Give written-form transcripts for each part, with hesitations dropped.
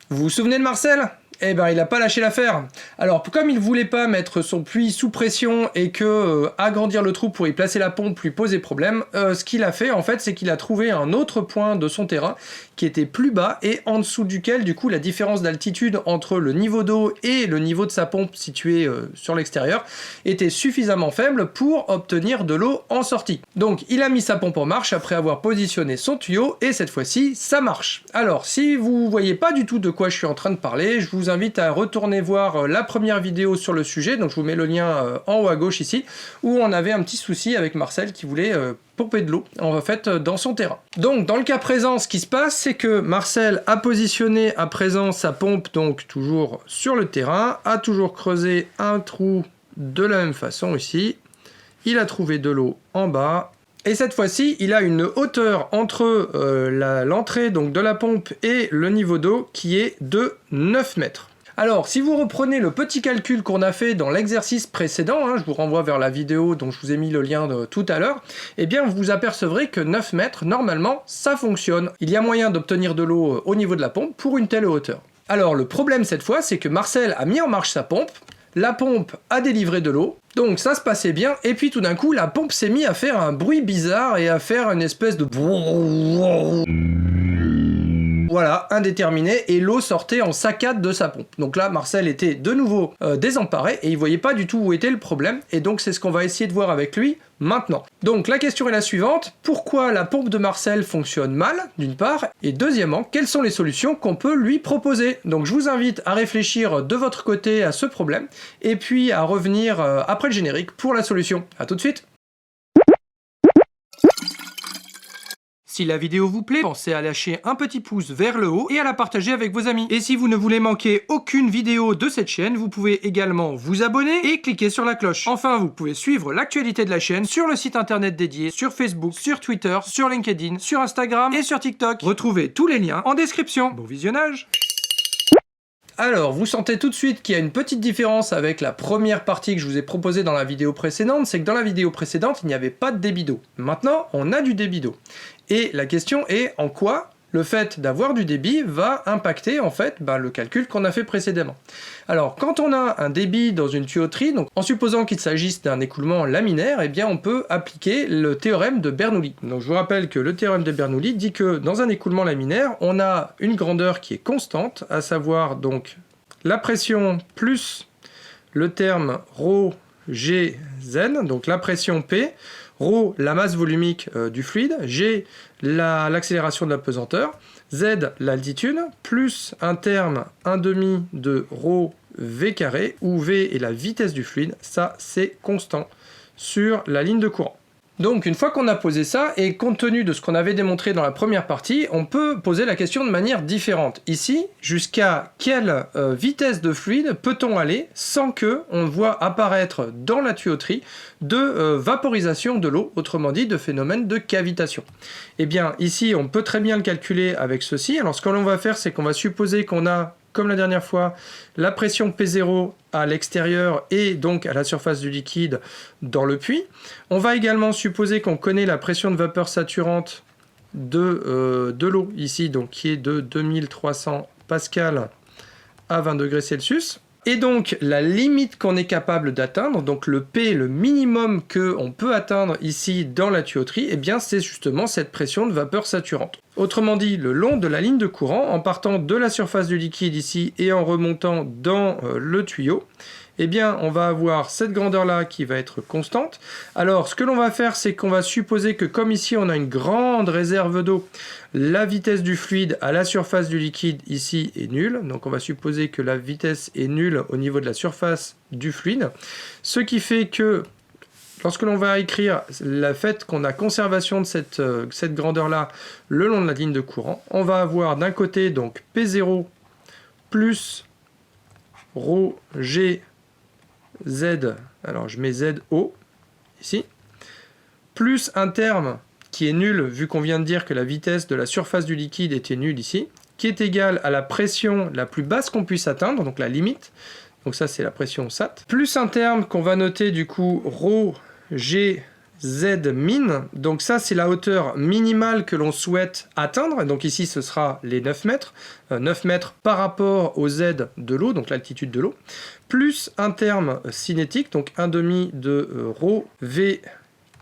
Vous vous souvenez de Marcel ? Eh ben, il n'a pas lâché l'affaire. Alors, comme il voulait pas mettre son puits sous pression et que agrandir le trou pour y placer la pompe lui posait problème, ce qu'il a fait, en fait, c'est qu'il a trouvé un autre point de son terrain qui était plus bas et en dessous duquel, du coup, la différence d'altitude entre le niveau d'eau et le niveau de sa pompe située sur l'extérieur était suffisamment faible pour obtenir de l'eau en sortie. Donc, il a mis sa pompe en marche après avoir positionné son tuyau et cette fois-ci, ça marche. Alors, si vous voyez pas du tout de quoi je suis en train de parler, je vous invite à retourner voir la première vidéo sur le sujet, donc je vous mets le lien en haut à gauche ici, où on avait un petit souci avec Marcel qui voulait pomper de l'eau, en fait, dans son terrain. Donc, dans le cas présent, ce qui se passe, c'est que Marcel a positionné à présent sa pompe, donc toujours sur le terrain, a toujours creusé un trou de la même façon ici, il a trouvé de l'eau en bas, et cette fois-ci, il a une hauteur entre l'entrée donc de la pompe et le niveau d'eau qui est de 9 mètres. Alors, si vous reprenez le petit calcul qu'on a fait dans l'exercice précédent, je vous renvoie vers la vidéo dont je vous ai mis le lien tout à l'heure, eh bien vous apercevrez que 9 mètres, normalement, ça fonctionne. Il y a moyen d'obtenir de l'eau au niveau de la pompe pour une telle hauteur. Alors, le problème cette fois, c'est que Marcel a mis en marche sa pompe, la pompe a délivré de l'eau, donc ça se passait bien, et puis tout d'un coup, la pompe s'est mise à faire un bruit bizarre et à faire une espèce de... Voilà, indéterminé, et l'eau sortait en saccade de sa pompe. Donc là, Marcel était de nouveau désemparé, et il voyait pas du tout où était le problème, et donc c'est ce qu'on va essayer de voir avec lui maintenant. Donc la question est la suivante, pourquoi la pompe de Marcel fonctionne mal, d'une part, et deuxièmement, quelles sont les solutions qu'on peut lui proposer? Donc je vous invite à réfléchir de votre côté à ce problème, et puis à revenir après le générique pour la solution. A tout de suite. Si la vidéo vous plaît, pensez à lâcher un petit pouce vers le haut et à la partager avec vos amis. Et si vous ne voulez manquer aucune vidéo de cette chaîne, vous pouvez également vous abonner et cliquer sur la cloche. Enfin, vous pouvez suivre l'actualité de la chaîne sur le site internet dédié, sur Facebook, sur Twitter, sur LinkedIn, sur Instagram et sur TikTok. Retrouvez tous les liens en description. Bon visionnage! Alors, vous sentez tout de suite qu'il y a une petite différence avec la première partie que je vous ai proposée dans la vidéo précédente, c'est que dans la vidéo précédente, il n'y avait pas de débit d'eau. Maintenant, on a du débit d'eau. Et la question est en quoi le fait d'avoir du débit va impacter en fait le calcul qu'on a fait précédemment. Alors quand on a un débit dans une tuyauterie, donc en supposant qu'il s'agisse d'un écoulement laminaire, eh bien on peut appliquer le théorème de Bernoulli. Donc je vous rappelle que le théorème de Bernoulli dit que dans un écoulement laminaire, on a une grandeur qui est constante, à savoir donc la pression plus le terme ρ G Z, donc la pression P, ρ la masse volumique du fluide, G l'accélération de la pesanteur, Z l'altitude, plus un terme 1/2 de ρ V carré, où V est la vitesse du fluide, ça c'est constant sur la ligne de courant. Donc une fois qu'on a posé ça, et compte tenu de ce qu'on avait démontré dans la première partie, on peut poser la question de manière différente. Ici, jusqu'à quelle vitesse de fluide peut-on aller sans que on voit apparaître dans la tuyauterie de vaporisation de l'eau, autrement dit de phénomène de cavitation? Eh bien ici, on peut très bien le calculer avec ceci. Alors ce que l'on va faire, c'est qu'on va supposer qu'on a, comme la dernière fois, la pression P0 à l'extérieur et donc à la surface du liquide dans le puits. On va également supposer qu'on connaît la pression de vapeur saturante de l'eau ici, donc qui est de 2300 pascal à 20 degrés Celsius. Et donc la limite qu'on est capable d'atteindre, donc le P, le minimum qu'on peut atteindre ici dans la tuyauterie, eh bien c'est justement cette pression de vapeur saturante. Autrement dit, le long de la ligne de courant, en partant de la surface du liquide ici et en remontant dans le tuyau, eh bien on va avoir cette grandeur-là qui va être constante. Alors ce que l'on va faire, c'est qu'on va supposer que comme ici on a une grande réserve d'eau, la vitesse du fluide à la surface du liquide ici est nulle. Donc on va supposer que la vitesse est nulle au niveau de la surface du fluide. Ce qui fait que lorsque l'on va écrire le fait qu'on a conservation de cette grandeur-là le long de la ligne de courant, on va avoir d'un côté donc P0 plus ρ G Z, alors je mets ZO ici, plus un terme qui est nul vu qu'on vient de dire que la vitesse de la surface du liquide était nulle ici, qui est égal à la pression la plus basse qu'on puisse atteindre, donc la limite, donc ça c'est la pression SAT, plus un terme qu'on va noter du coup ρ G Zmin, donc ça c'est la hauteur minimale que l'on souhaite atteindre, donc ici ce sera les 9 mètres, 9 mètres par rapport au Z de l'eau, donc l'altitude de l'eau, plus un terme cinétique, donc 1/2 de ρ V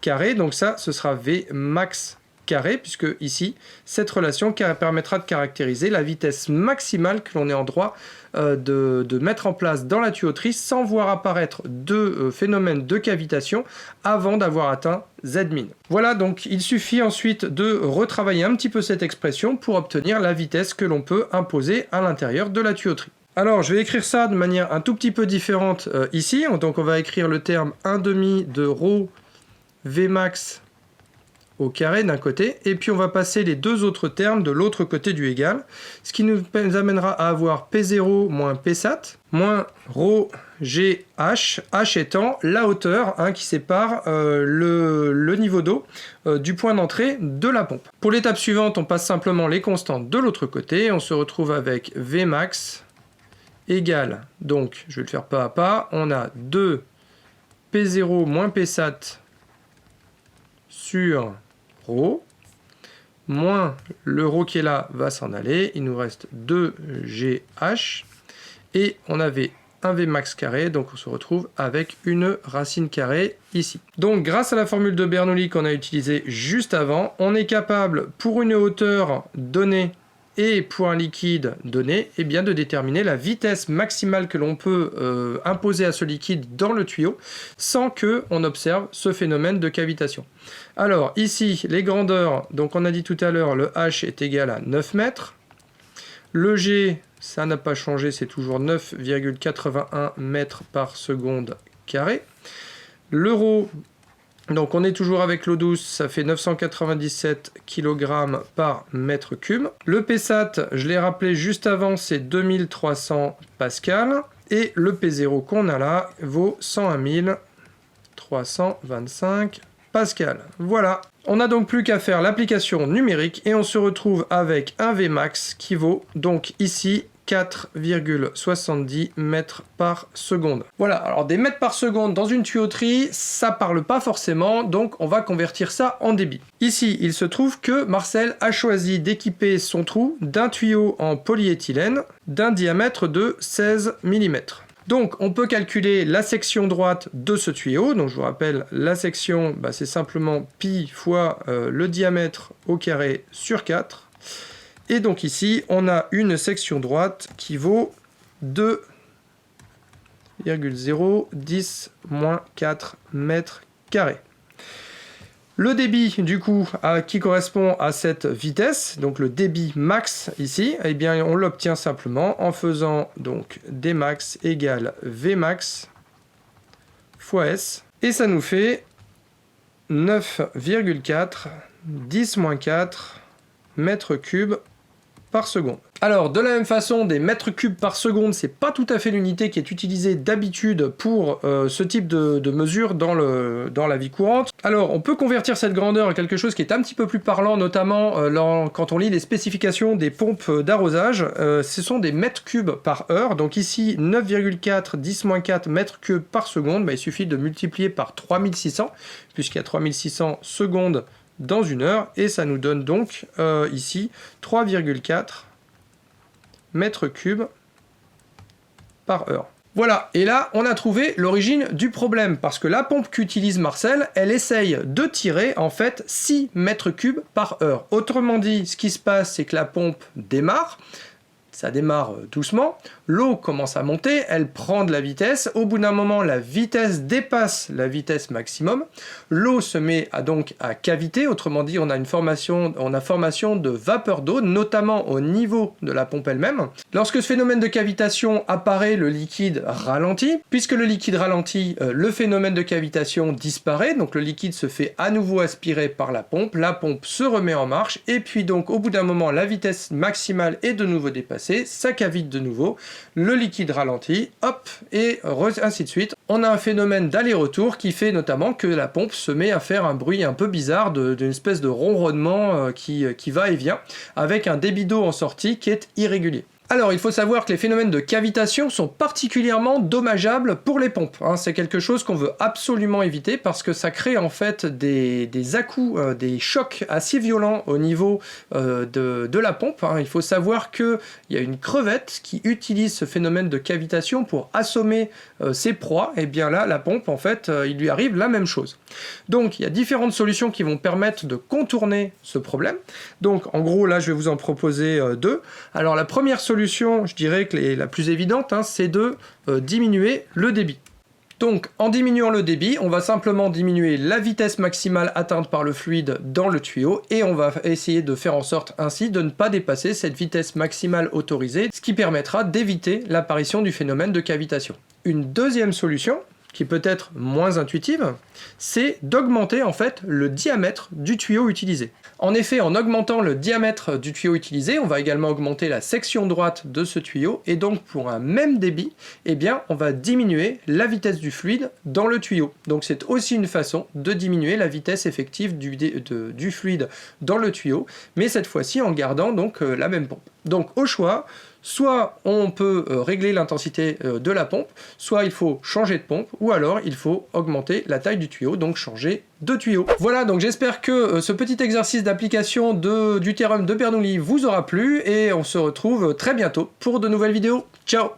carré, donc ça ce sera V max carré, puisque ici cette relation permettra de caractériser la vitesse maximale que l'on est en droit de mettre en place dans la tuyauterie sans voir apparaître de phénomène de cavitation avant d'avoir atteint Zmin. Voilà, donc il suffit ensuite de retravailler un petit peu cette expression pour obtenir la vitesse que l'on peut imposer à l'intérieur de la tuyauterie. Alors je vais écrire ça de manière un tout petit peu différente ici, donc on va écrire le terme 1/2 de ρ Vmax au carré d'un côté, et puis on va passer les deux autres termes de l'autre côté du égal, ce qui nous amènera à avoir P0 moins Psat, moins ρ Gh, H étant la hauteur qui sépare le niveau d'eau du point d'entrée de la pompe. Pour l'étape suivante, on passe simplement les constantes de l'autre côté, on se retrouve avec Vmax égale, donc je vais le faire pas à pas, on a 2 P0 moins Psat sur ρ, moins le ρ qui est là va s'en aller, il nous reste 2Gh, et on avait un Vmax carré, donc on se retrouve avec une racine carrée ici. Donc grâce à la formule de Bernoulli qu'on a utilisée juste avant, on est capable pour une hauteur donnée et pour un liquide donné, eh bien de déterminer la vitesse maximale que l'on peut imposer à ce liquide dans le tuyau sans que on observe ce phénomène de cavitation. Alors ici, les grandeurs, donc on a dit tout à l'heure, le H est égal à 9 mètres. Le G, ça n'a pas changé, c'est toujours 9,81 mètres par seconde carré. Le ρ, donc on est toujours avec l'eau douce, ça fait 997 kg par mètre cube. Le Psat, je l'ai rappelé juste avant, c'est 2300 pascal. Et le P0 qu'on a là vaut 101 325 pascal. Voilà. On n'a donc plus qu'à faire l'application numérique et on se retrouve avec un Vmax qui vaut donc ici 4,70 mètres par seconde. Voilà, alors des mètres par seconde dans une tuyauterie, ça parle pas forcément, donc on va convertir ça en débit. Ici, il se trouve que Marcel a choisi d'équiper son trou d'un tuyau en polyéthylène d'un diamètre de 16 mm. Donc on peut calculer la section droite de ce tuyau, donc je vous rappelle, la section, c'est simplement pi fois le diamètre au carré sur 4. Et donc ici, on a une section droite qui vaut 2,010 moins 4 mètres carrés. Le débit, du coup, qui correspond à cette vitesse, donc le débit max ici, eh bien, on l'obtient simplement en faisant donc Dmax égale Vmax fois S. Et ça nous fait 9,4 10 moins 4 mètres cubes par seconde. Alors, de la même façon, des mètres cubes par seconde, c'est pas tout à fait l'unité qui est utilisée d'habitude pour ce type de mesure dans la vie courante. Alors, on peut convertir cette grandeur à quelque chose qui est un petit peu plus parlant, notamment quand on lit les spécifications des pompes d'arrosage. Ce sont des mètres cubes par heure. Donc ici, 9,4 10-4 mètres cubes par seconde. Il suffit de multiplier par 3600, puisqu'il y a 3600 secondes dans une heure, et ça nous donne donc ici 3,4 mètres cubes par heure. Voilà, et là on a trouvé l'origine du problème, parce que la pompe qu'utilise Marcel, elle essaye de tirer en fait 6 mètres cubes par heure. Autrement dit, ce qui se passe, c'est que la pompe démarre, ça démarre doucement, l'eau commence à monter, elle prend de la vitesse, au bout d'un moment la vitesse dépasse la vitesse maximum, l'eau se met donc à caviter, autrement dit on a formation de vapeur d'eau, notamment au niveau de la pompe elle-même. Lorsque ce phénomène de cavitation apparaît, le liquide ralentit, puisque le liquide ralentit, le phénomène de cavitation disparaît, donc le liquide se fait à nouveau aspirer par la pompe se remet en marche, et puis donc au bout d'un moment la vitesse maximale est de nouveau dépassée, ça cavite de nouveau, le liquide ralentit, hop, et ainsi de suite. On a un phénomène d'aller-retour qui fait notamment que la pompe se met à faire un bruit un peu bizarre, d'une espèce de ronronnement qui va et vient, avec un débit d'eau en sortie qui est irrégulier. Alors, il faut savoir que les phénomènes de cavitation sont particulièrement dommageables pour les pompes. C'est quelque chose qu'on veut absolument éviter parce que ça crée en fait des à-coups, des chocs assez violents au niveau de la pompe. Il faut savoir qu'il y a une crevette qui utilise ce phénomène de cavitation pour assommer ses proies. Et bien là, la pompe, en fait, il lui arrive la même chose. Donc, il y a différentes solutions qui vont permettre de contourner ce problème. Donc, en gros, là, je vais vous en proposer deux. Alors, la première solution, je dirais que la plus évidente, c'est de diminuer le débit. Donc, en diminuant le débit, on va simplement diminuer la vitesse maximale atteinte par le fluide dans le tuyau et on va essayer de faire en sorte ainsi de ne pas dépasser cette vitesse maximale autorisée, ce qui permettra d'éviter l'apparition du phénomène de cavitation. Une deuxième solution, qui peut être moins intuitive, c'est d'augmenter en fait le diamètre du tuyau utilisé. En effet, en augmentant le diamètre du tuyau utilisé, on va également augmenter la section droite de ce tuyau, et donc pour un même débit, eh bien, on va diminuer la vitesse du fluide dans le tuyau. Donc c'est aussi une façon de diminuer la vitesse effective du fluide dans le tuyau, mais cette fois-ci en gardant donc la même pompe. Donc au choix, soit on peut régler l'intensité de la pompe, soit il faut changer de pompe, ou alors il faut augmenter la taille du tuyau, donc changer de tuyau. Voilà, donc j'espère que ce petit exercice d'application du théorème de Bernoulli vous aura plu, et on se retrouve très bientôt pour de nouvelles vidéos. Ciao!